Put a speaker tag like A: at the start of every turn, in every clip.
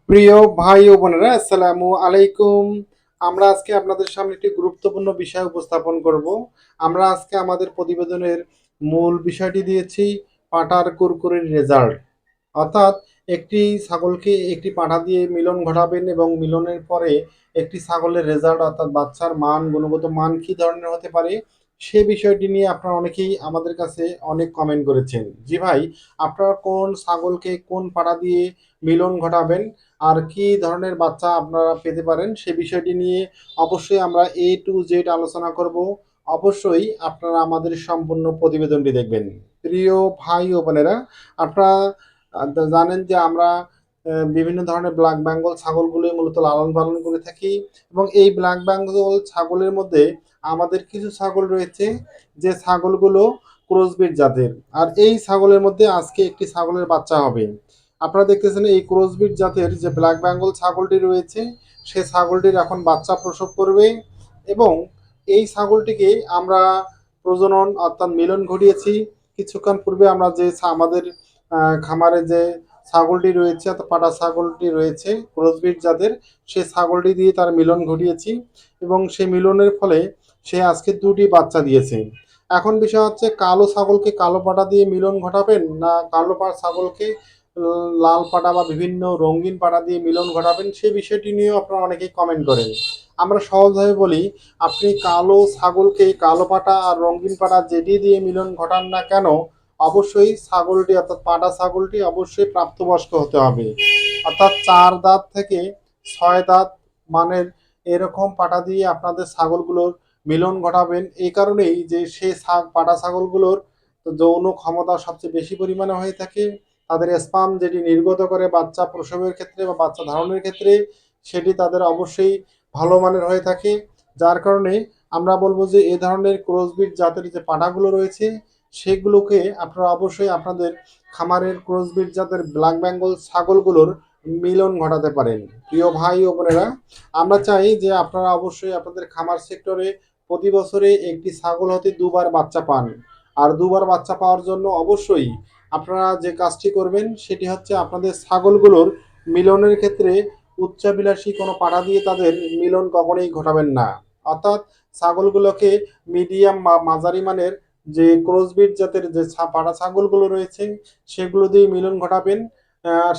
A: প্রিয় ভাই ও বোনেরা, আসসালামু আলাইকুম। আমরা আজকে আপনাদের সামনে একটি গুরুত্বপূর্ণ বিষয় উপস্থাপন করব। আমরা আজকে আমাদের প্রতিবেদনের মূল বিষয়টি দিয়েছি পাঁঠার কুরকুরির রেজাল্ট। অর্থাৎ একটি ছাগলকে একটি পাঁঠা দিয়ে মিলন ঘটাবেন এবং মিলনের পরে একটি ছাগলের রেজাল্ট অর্থাৎ বাচ্চার মান, গুণগত মান কী ধরনের হতে পারে সে বিষয়টি নিয়ে আপনারা অনেকেই আমাদের কাছে অনেক কমেন্ট করেছেন। জি ভাই, আপনারা কোন ছাগলকে কোন পাঁঠা দিয়ে মিলন ঘটাবেন আর কি ধরনের বাচ্চা আপনারা পেতে পারেন সে বিষয়টি নিয়ে অবশ্যই আমরা A to Z আলোচনা করব। অবশ্যই আপনারা আমাদের সম্পূর্ণ প্রতিবেদনটি দেখবেন। প্রিয় ভাই ও বোনেরা, আপনারা জানেন যে আমরা বিভিন্ন ধরনের ব্ল্যাক বেঙ্গল ছাগলগুলোই মূলত লালন পালন করে থাকি এবং এই ব্ল্যাক বেঙ্গল ছাগলের মধ্যে আমাদের কিছু ছাগল রয়েছে যে ছাগলগুলো ক্রসবিট জাতের। আর এই ছাগলের মধ্যে আজকে একটি ছাগলের বাচ্চা হবে। আপনারা দেখতেছেন এই ক্রসবিট জাতের যে ব্ল্যাক বেঙ্গল ছাগলটি রয়েছে সে ছাগলটির এখন বাচ্চা প্রসব করবে এবং এই ছাগলটিকে আমরা প্রজনন অর্থাৎ মিলন ঘটিয়েছি কিছুক্ষণ পূর্বে। আমরা যে আমাদের খামারে যে ছাগলটি রয়েছে অর্থাৎ পাটা ছাগলটি রয়েছে ক্রসবিট জাতের, সে ছাগলটি দিয়ে তার মিলন ঘটিয়েছি এবং সেই মিলনের ফলে সে আজকে দুটি বাচ্চা দিয়েছে। এখন বিষয় হচ্ছে কালো ছাগলকে কালো পাটা দিয়ে মিলন ঘটাবেন না কালো ছাগলকে লাল পাটা বা বিভিন্ন রঙিন পাটা দিয়ে মিলন ঘটাবেন সে বিষয়টি নিয়েও আপনারা অনেকেই কমেন্ট করেন। আমরা সহজভাবে বলি, আপনি কালো ছাগলকে কালো পাটা আর রঙিন পাটা যেটি দিয়ে মিলন ঘটান না কেন অবশ্যই ছাগলটি অর্থাৎ পাটা ছাগলটি অবশ্যই প্রাপ্তবয়স্ক হতে হবে। অর্থাৎ 4 দাঁত থেকে 6 দাঁত মানের এরকম পাটা দিয়ে আপনাদের ছাগলগুলোর মিলন ঘটাবেন। এই কারণেই যে সেই পাটা ছাগলগুলোর যৌন ক্ষমতা সবচেয়ে বেশি পরিমাণে হয়ে থাকে। তাদের স্পাম যেটি নির্গত করে বাচ্চা প্রসবের ক্ষেত্রে বা বাচ্চা ধারণের ক্ষেত্রে সেটি তাদের অবশ্যই ভালো মানের হয়ে থাকে। যার কারণে আমরা বলবো যে এ ধরনের ক্রসবিট জাতের যে পাঠাগুলো রয়েছে সেগুলোকে আপনারা অবশ্যই আপনাদের খামারের ক্রসবিট জাতের ব্ল্যাক বেঙ্গল ছাগলগুলোর মিলন ঘটাতে পারেন। প্রিয় ভাই ও বোনেরা, আমরা চাই যে আপনারা অবশ্যই আপনাদের খামার সেক্টরে প্রতি বছরে একটি ছাগল হতে দুবার বাচ্চা পান। আর দুবার বাচ্চা পাওয়ার জন্য অবশ্যই আপনারা যে কাজটি করবেন সেটি হচ্ছে আপনাদের ছাগলগুলোর মিলনের ক্ষেত্রে উচ্চাভিলাষী কোনো পাঠা দিয়ে তাদের মিলন কখনোই ঘটাবেন না। অর্থাৎ ছাগলগুলোকে মিডিয়াম বা মাঝারি মানের যে ক্রসবিট জাতের যে পাঠা ছাগলগুলো রয়েছে সেগুলো দিয়ে মিলন ঘটাবেন।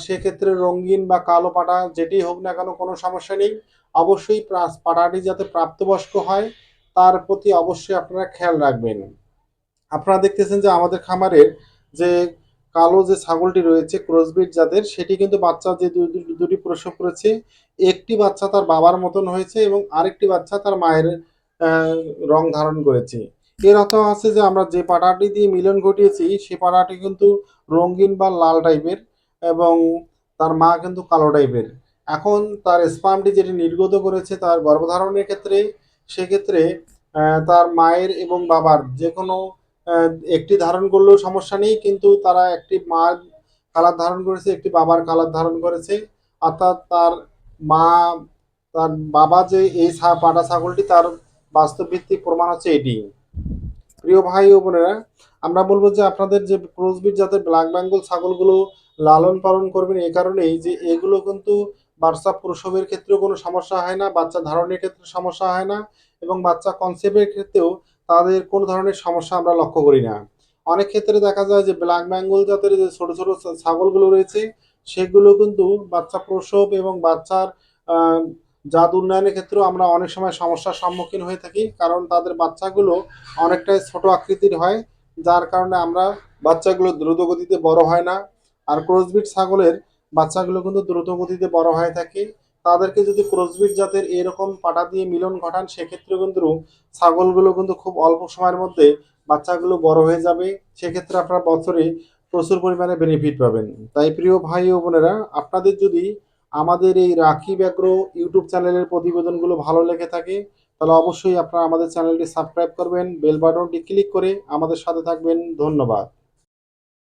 A: সেক্ষেত্রে রঙিন বা কালো পাঠা যেটি হোক না কেন কোনো সমস্যা নেই। অবশ্যই পাঠাটি যাতে প্রাপ্তবয়স্ক হয় তার প্রতি অবশ্যই আপনারা খেয়াল রাখবেন। আপনারা দেখতেছেন যে আমাদের খামারের যে কালো যে ছাগলটি রয়েছে ক্রসবিট জাতের সেটি কিন্তু বাচ্চা যে দুটি প্রসব করেছে, একটি বাচ্চা তার বাবার মতন হয়েছে এবং আরেকটি বাচ্চা তার মায়ের রং ধারণ করেছে। এর অর্থ আছে যে আমরা যে পাঠাটি দিয়ে মিলন ঘটিয়েছি সে পাঠাটি কিন্তু রঙিন বা লাল টাইপের এবং তার মা কিন্তু কালো টাইপের। এখন তার স্পামটি যেটি নির্গত করেছে তার গর্ভধারণের ক্ষেত্রে সেক্ষেত্রে তার মায়ের এবং বাবার যে কোনো আহ, একটি ধারণ করলেও সমস্যা নেই, কিন্তু তারা একটি মার কালার ধারণ করেছে একটি বাবার কালার ধারণ করেছে। অর্থাৎ তার মা তার বাবা যে এই পাটা ছাগলটি তার বাস্তব ভিত্তিক প্রমাণ হচ্ছে এটি। প্রিয় ভাই ও বোনেরা, আমরা বলবো যে আপনাদের যে ক্রসবিট জাতের ব্ল্যাক বেঙ্গল ছাগলগুলো লালন পালন করবেন এই কারণেই যে এগুলো কিন্তু বাচ্চা প্রসবের ক্ষেত্রেও কোনো সমস্যা হয় না, বাচ্চা ধারণের ক্ষেত্রে সমস্যা হয় না এবং বাচ্চা কনসেপ্টের ক্ষেত্রেও তাদের কোনো ধরনের সমস্যা আমরা লক্ষ্য করি না। অনেক ক্ষেত্রে দেখা যায় যে ব্ল্যাক বেঙ্গল জাতের যে ছোট ছোট ছাগলগুলো রয়েছে সেগুলো কিন্তু বাচ্চা প্রসব এবং বাচ্চার আহ, জাত উন্নয়নের ক্ষেত্রেও আমরা অনেক সময় সমস্যার সম্মুখীন হয়ে থাকি, কারণ তাদের বাচ্চাগুলো অনেকটাই ছোট আকৃতির হয় যার কারণে আমরা বাচ্চাগুলো দ্রুত গতিতে বড় হয় না। আর ক্রসবিট ছাগলের বাচ্চাগুলো কিন্তু দ্রুত গতিতে বড় হয়ে থাকে। তাদেরকে যদি ক্রসবিট জাতের এরকম পাটা দিয়ে মিলন ঘটান সেক্ষেত্রে কিন্তু ছাগলগুলো কিন্তু খুব অল্প সময়ের মধ্যে বাচ্চাগুলো বড় হয়ে যাবে। সেক্ষেত্রে আপনারা বছরে প্রচুর পরিমাণে বেনিফিট পাবেন। তাই প্রিয় ভাই ও বোনেরা, আপনাদের যদি আমাদের এই রাখি ব্যাগ্রো ইউটিউব চ্যানেলের প্রতিবেদনগুলো ভালো লেগে থাকে তাহলে অবশ্যই আপনারা আমাদের চ্যানেলটি সাবস্ক্রাইব করবেন, বেল বাটনটি ক্লিক করে আমাদের সাথে থাকবেন। ধন্যবাদ।